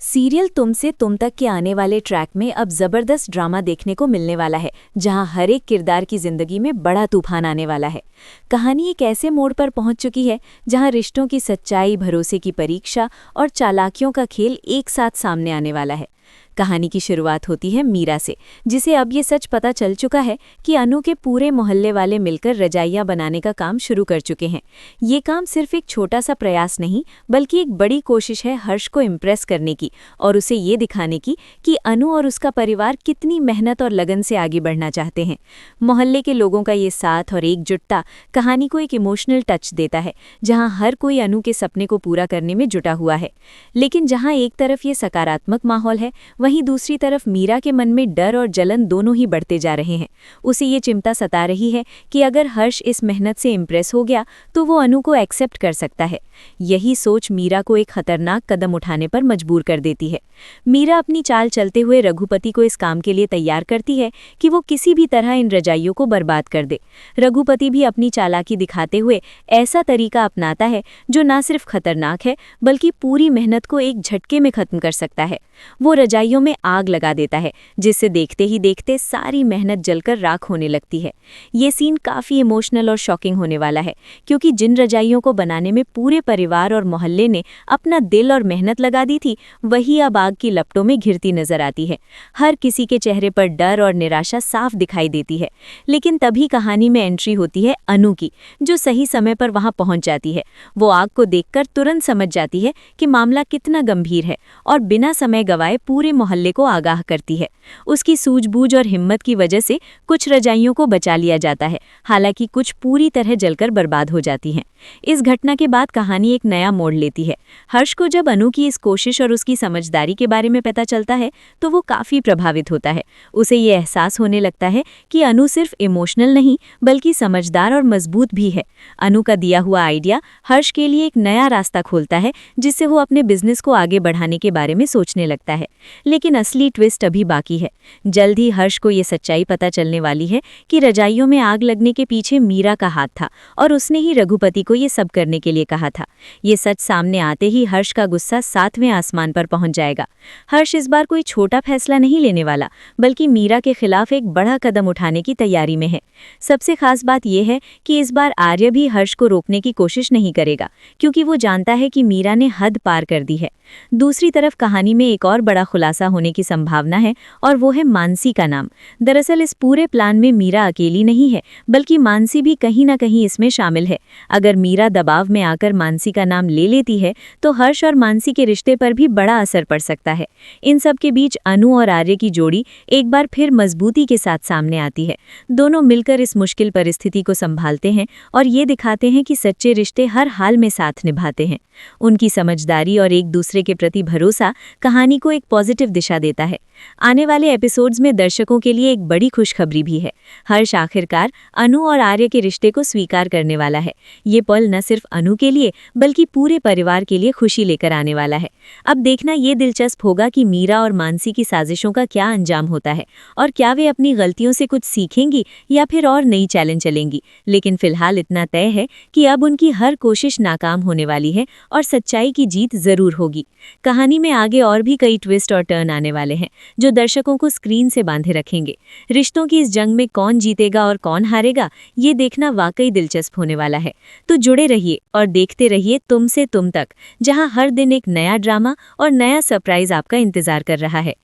Serial तुम से तुम तक के आने वाले ट्रैक में अब जबरदस्त ड्रामा देखने को मिलने वाला है, जहां हर एक किरदार की जिंदगी में बड़ा तूफान आने वाला है। कहानी एक ऐसे मोड़ पर पहुंच चुकी है जहां रिश्तों की सच्चाई, भरोसे की परीक्षा और चालाकियों का खेल एक साथ सामने आने वाला है। कहानी की शुरुआत होती है मीरा से, जिसे अब ये सच पता चल चुका है कि अनु के पूरे मोहल्ले वाले मिलकर रजाइयां बनाने का काम शुरू कर चुके हैं। ये काम सिर्फ एक छोटा सा प्रयास नहीं, बल्कि एक बड़ी कोशिश है हर्ष को इम्प्रेस करने की और उसे ये दिखाने की कि अनु और उसका परिवार कितनी मेहनत और लगन से आगे बढ़ना चाहते हैं। मोहल्ले के लोगों का ये साथ और एकजुटता कहानी को एक इमोशनल टच देता है, जहां हर कोई अनु के सपने को पूरा करने में जुटा हुआ है। लेकिन जहां एक तरफ ये सकारात्मक माहौल है, वहीं दूसरी तरफ मीरा के मन में डर और जलन दोनों ही बढ़ते जा रहे हैं। उसे ये चिंता सता रही है कि अगर हर्ष इस मेहनत से इम्प्रेस हो गया तो वो अनु को एक्सेप्ट कर सकता है। यही सोच मीरा को एक खतरनाक कदम उठाने पर मजबूर कर देती है। मीरा अपनी चाल चलते हुए रघुपति को इस काम के लिए तैयार करती है कि वो किसी भी तरह इन रजाइयों को बर्बाद कर दे। रघुपति भी अपनी चालाकी दिखाते हुए ऐसा तरीका अपनाता है जो न सिर्फ खतरनाक है, बल्कि पूरी मेहनत को एक झटके में खत्म कर सकता है। वो रजाइयों में आग लगा देता है, जिससे देखते ही देखते सारी मेहनत जलकर राख होने लगती है। ये सीन काफी इमोशनल और शॉकिंग होने वाला है, क्योंकि जिन रजाइयों को बनाने में पूरे परिवार और मोहल्ले ने अपना दिल और मेहनत लगा दी थी, वही अब आग की लपटों में घिरती नजर आती है। हर किसी के चेहरे पर डर और निराशा साफ दिखाई देती है। लेकिन तभी कहानी में एंट्री होती है अनु की, जो सही समय पर वहां पहुंच जाती है। वो आग को देखकर तुरंत समझ जाती है कि मामला कितना गंभीर है और बिना समय गवाए पूरे मोहल्ले को आगाह करती है। उसकी सूझबूझ और हिम्मत की वजह से कुछ रजाइयों को बचा लिया जाता है, हालांकि कुछ पूरी तरह जलकर बर्बाद हो जाती हैं। इस घटना के बाद कहानी एक नया मोड़ लेती है। हर्ष को जब अनु की इस कोशिश और उसकी समझदारी के बारे में पता चलता है तो वो काफी प्रभावित होता है। उसे ये एहसास होने लगता है कि अनु सिर्फ इमोशनल नहीं, बल्कि समझदार और मजबूत भी है। अनु का दिया हुआ आइडिया हर्ष के लिए एक नया रास्ता खोलता है, जिससे वो अपने बिजनेस को आगे बढ़ाने के बारे में सोचने लगता है। लेकिन असली ट्विस्ट अभी बाकी है। जल्द ही हर्ष को ये सच्चाई पता चलने वाली है कि रजाइयों में आग लगने के पीछे मीरा का हाथ था और उसने ही रघुपति को ये सब करने के लिए कहा था। ये सच सामने आते ही हर्ष का गुस्सा 7वें आसमान पर पहुंच जाएगा। हर्ष इस बार कोई छोटा फैसला नहीं लेने वाला, बल्कि मीरा के खिलाफ एक बड़ा कदम उठाने की तैयारी में है। सबसे खास बात यह है कि इस बार आर्य भी हर्ष को रोकने की कोशिश नहीं करेगा, क्योंकि वो जानता है कि मीरा ने हद पार कर दी है। दूसरी तरफ कहानी में एक और बड़ा खुलासा होने की संभावना है, और वो है मानसी का नाम। दरअसल इस पूरे प्लान में मीरा अकेली नहीं है, बल्कि मानसी भी कहीं ना कहीं इसमें शामिल है। अगर मीरा दबाव में आकर मानसी का नाम ले लेती है तो हर्ष और मानसी के रिश्ते पर भी बड़ा असर पड़ सकता है। इन सब के बीच अनु और आर्य की जोड़ी एक बार फिर मजबूती के साथ सामने आती है। दोनों मिलकर इस मुश्किल परिस्थिति को संभालते हैं और ये दिखाते हैं कि सच्चे रिश्ते हर हाल में साथ निभाते हैं। उनकी समझदारी और एक दूसरे के प्रति भरोसा कहानी को एक पॉजिटिव दिशा देता है। आने वाले एपिसोड्स में दर्शकों के लिए एक बड़ी खुशखबरी भी है। हर्ष आखिरकार अनु और आर्य के रिश्ते को स्वीकार करने वाला है। ये पल न सिर्फ अनु के लिए, बल्कि पूरे परिवार के लिए खुशी लेकर आने वाला है। अब देखना ये दिलचस्प होगा कि मीरा और मानसी की साजिशों का क्या अंजाम होता है, और क्या वे अपनी गलतियों से कुछ सीखेंगी या फिर और नई चैलेंज चलेंगी। लेकिन फिलहाल इतना तय है कि अब उनकी हर कोशिश नाकाम होने वाली है और सच्चाई की जीत जरूर होगी। कहानी में आगे और भी कई ट्विस्ट और टर्न आने वाले हैं, जो दर्शकों को स्क्रीन से बांधे रखेंगे। रिश्तों की इस जंग में कौन जीतेगा और कौन हारेगा, ये देखना वाकई दिलचस्प होने वाला है। तो जुड़े रहिए और देखते रहिए तुम से तुम तक, जहां हर दिन एक नया ड्रामा और नया सरप्राइज आपका इंतजार कर रहा है।